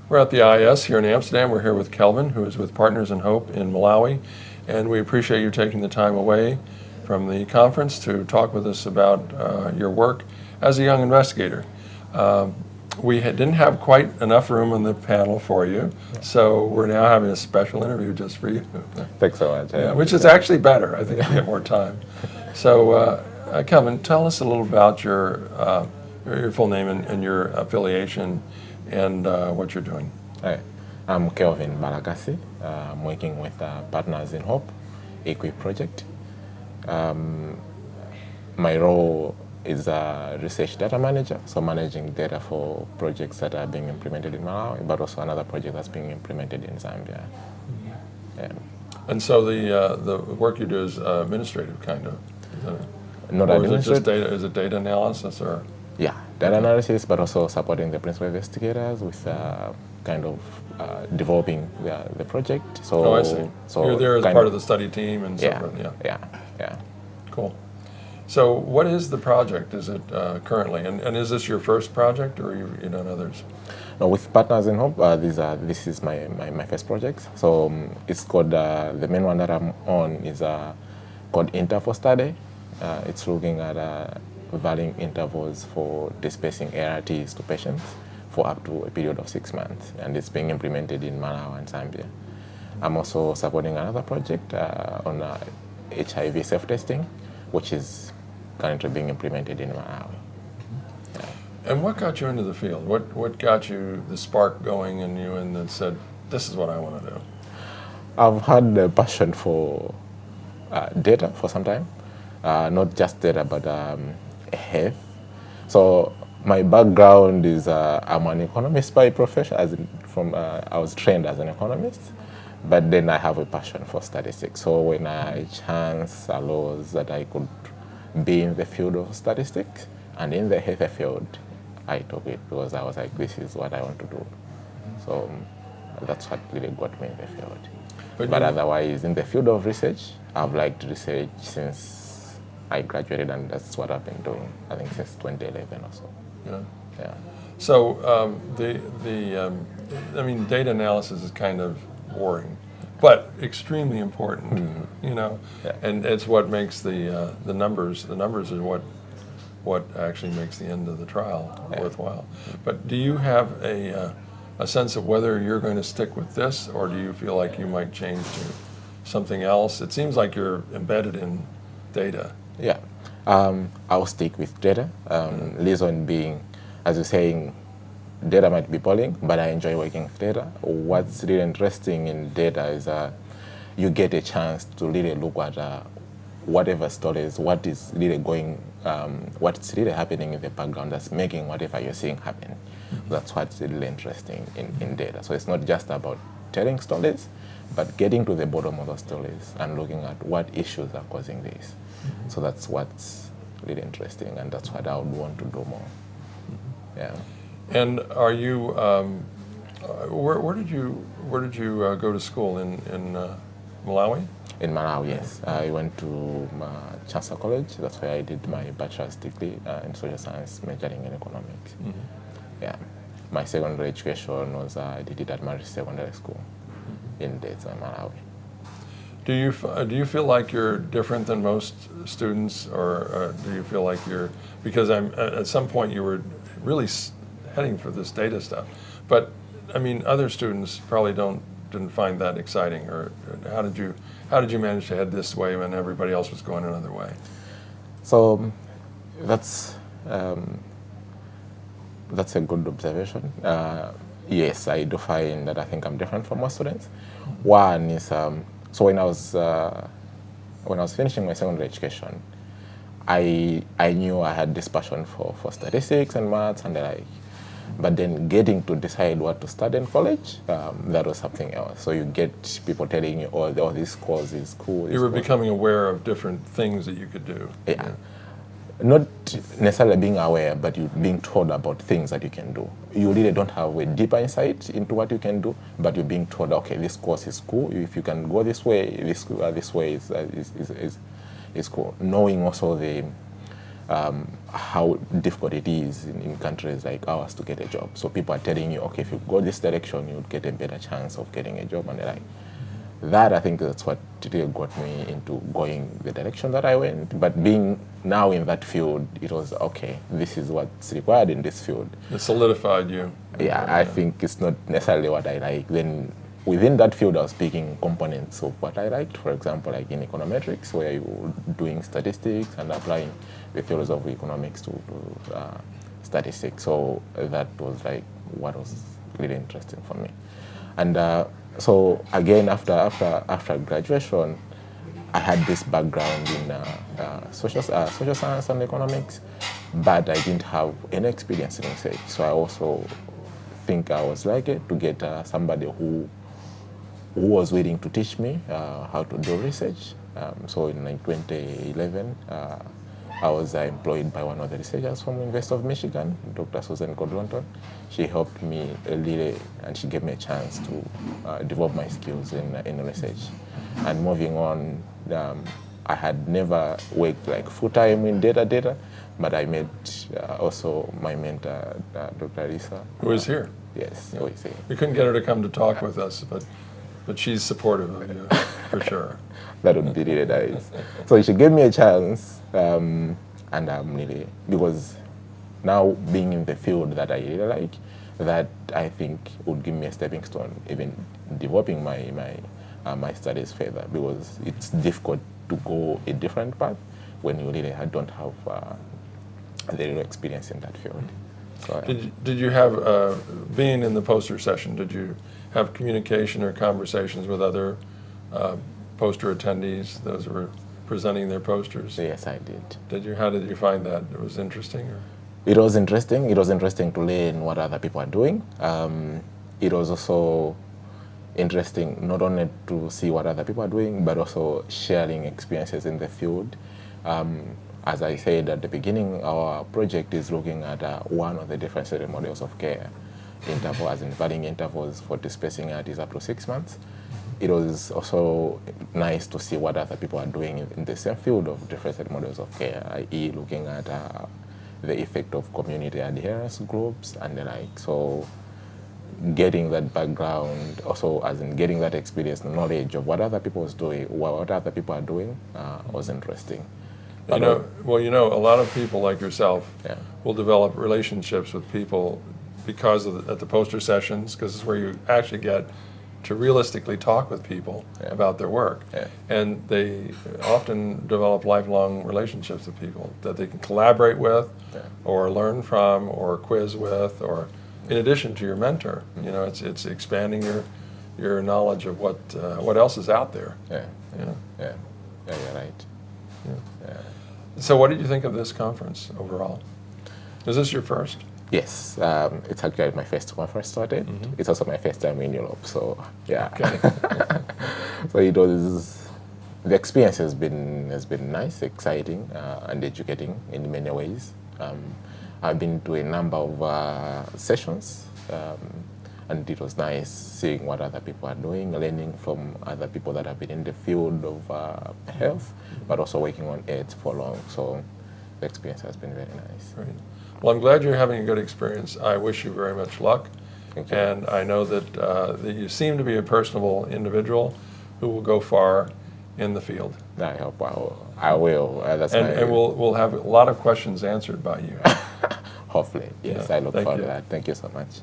We're at the IAS here in Amsterdam. We're here with Kelvin, who is with Partners in Hope in Malawi, and we appreciate you taking the time away from the conference to talk with us about your work as a young investigator. We didn't have quite enough room on the panel for you, so we're now having a special interview just for you. Thanks so much. Yeah, which is actually better. I think we get more time. So, Kelvin, tell us a little about your full name and your affiliation and what you're doing. Hi, I'm Kelvin Balakasi. I'm working with Partners in Hope, Equip Project. My role is a research data manager, so managing data for projects that are being implemented in Malawi, but also another project that's being implemented in Zambia. Yeah. And so the work you do is administrative, kind of. Not or administrative. Is it just data? Is it data analysis or? Yeah, data analysis, but also supporting the principal investigators with kind of developing the project. So, oh, I see. So you're there as part of the study team and so forth. Yeah. Cool. So what is the project? Is it currently, and is this your first project, or you done others? No, with Partners in Hope, this is my first project. So it's called, the main one that I'm on is called Interval Study. It's looking at varying intervals for dispensing ARTs to patients for up to a period of 6 months, and it's being implemented in Malawi and Zambia. I'm also supporting another project on HIV self-testing, which is currently being implemented in Malawi. Yeah. And what got you into the field? What got you the spark going in you and then said, this is what I want to do? I've had a passion for data for some time. Not just data, but health. So my background is I'm an economist by profession. I was trained as an economist, but then I have a passion for statistics. So when chance arose that I could be in the field of statistics and in the health field, I took it because I was like, this is what I want to do. So that's what really got me in the field. But otherwise, in the field of research, I've liked research since I graduated, and that's what I've been doing, I think, since 2011 or so. Yeah. So I mean, data analysis is kind of boring, but extremely important, you know, and it's what makes the numbers. The numbers are what actually makes the end of the trial worthwhile. But do you have a sense of whether you're going to stick with this, or do you feel like you might change to something else? It seems like you're embedded in data. Yeah, I'll stick with data. Reason being, as you're saying, data might be boring, but I enjoy working with data. What's really interesting in data is you get a chance to really look at whatever stories, what is really what's really happening in the background that's making whatever you're seeing happen. That's what's really interesting in data. So it's not just about telling stories, but getting to the bottom of the stories and looking at what issues are causing this. So that's what's really interesting, and that's what I would want to do more. Yeah. And are you? Where did you go to school in Malawi? In Malawi, yes. I went to Chancellor College. That's where I did my bachelor's degree in social science, majoring in economics. Yeah. My secondary education was I did it at Marist Secondary School in Malawi. Do you feel like you're different than most students, or do you feel like you're, because at some point you were really heading for this data stuff, but I mean other students probably didn't find that exciting, or how did you manage to head this way when everybody else was going another way? So that's a good observation. Yes, I do find that I think I'm different from most students. One is so when I was finishing my secondary education, I knew I had this passion for statistics and maths and the like. But then getting to decide what to study in college, that was something else. So you get people telling you, oh, this course is cool. You were becoming aware of different things that you could do. Yeah. Not necessarily being aware, but you being told about things that you can do. You really don't have a deeper insight into what you can do, but you're being told, okay, this course is cool. If you can go this way, this way is cool. Knowing also how difficult it is in countries like ours to get a job. So people are telling you, okay, if you go this direction, you'll get a better chance of getting a job, and they're like, that, I think that's what really got me into going the direction that I went. But being now in that field, it was, okay, this is what's required in this field. It solidified you. Yeah, I think it's not necessarily what I like. Then within that field, I was picking components of what I liked. For example, like in econometrics, where you're doing statistics and applying the theories of economics to statistics. So that was like what was really interesting for me. And so again, after graduation, I had this background in social science and economics, but I didn't have any experience in research. So I also think I was lucky to get somebody who was willing to teach me how to do research. So in like 2011, I was employed by one of the researchers from the University of Michigan, Dr. Susan Codlonton. She helped me really, and she gave me a chance to develop my skills in research. And moving on, I had never worked like full-time in data, but I met also my mentor, Dr. Lisa. Who is here? Yes, who is here. We couldn't get her to come to talk with us, but she's supportive of you, for sure. That would be really nice. So she gave me a chance, and I'm really, because now being in the field that I really like, that I think would give me a stepping stone, even developing my studies further, because it's difficult to go a different path when you really don't have the real experience in that field. So, Did you have, being in the poster session, did you have communication or conversations with other poster attendees, those who were presenting their posters? Yes, I did. Did you? How did you find that? It was interesting? Or? It was interesting. It was interesting to learn what other people are doing. It was also interesting not only to see what other people are doing, but also sharing experiences in the field. As I said at the beginning, our project is looking at one of the differentiated models of care, interval, as in varying intervals for displacing is up to 6 months. It was also nice to see what other people are doing in the same field of differentiated models of care, i.e. looking at the effect of community adherence groups and the like. So getting that background, also as in getting that experience, the knowledge of what other people is doing, what other people are doing, was interesting. You know, a lot of people like yourself Yeah. will develop relationships with people because of at the poster sessions, because it's where you actually get to realistically talk with people about their work. Yeah. And they often develop lifelong relationships with people that they can collaborate with or learn from or quiz with, or in addition to your mentor. You know, it's expanding your knowledge of what else is out there. Yeah, Yeah. you're right. Yeah. So what did you think of this conference overall? Is this your first? Yes, it's actually my first when I first started. Mm-hmm. It's also my first time in Europe, so yeah. Okay. So it was, the experience has been nice, exciting, and educating in many ways. I've been to a number of sessions, and it was nice seeing what other people are doing, learning from other people that have been in the field of health, but also working on it for long. So the experience has been very nice. Great. Well, I'm glad you're having a good experience. I wish you very much luck. Thank you. And I know that you seem to be a personable individual who will go far in the field. I hope I will. And we'll have a lot of questions answered by you. Hopefully, yes. Yeah, I look thank forward you. to that. Thank you so much.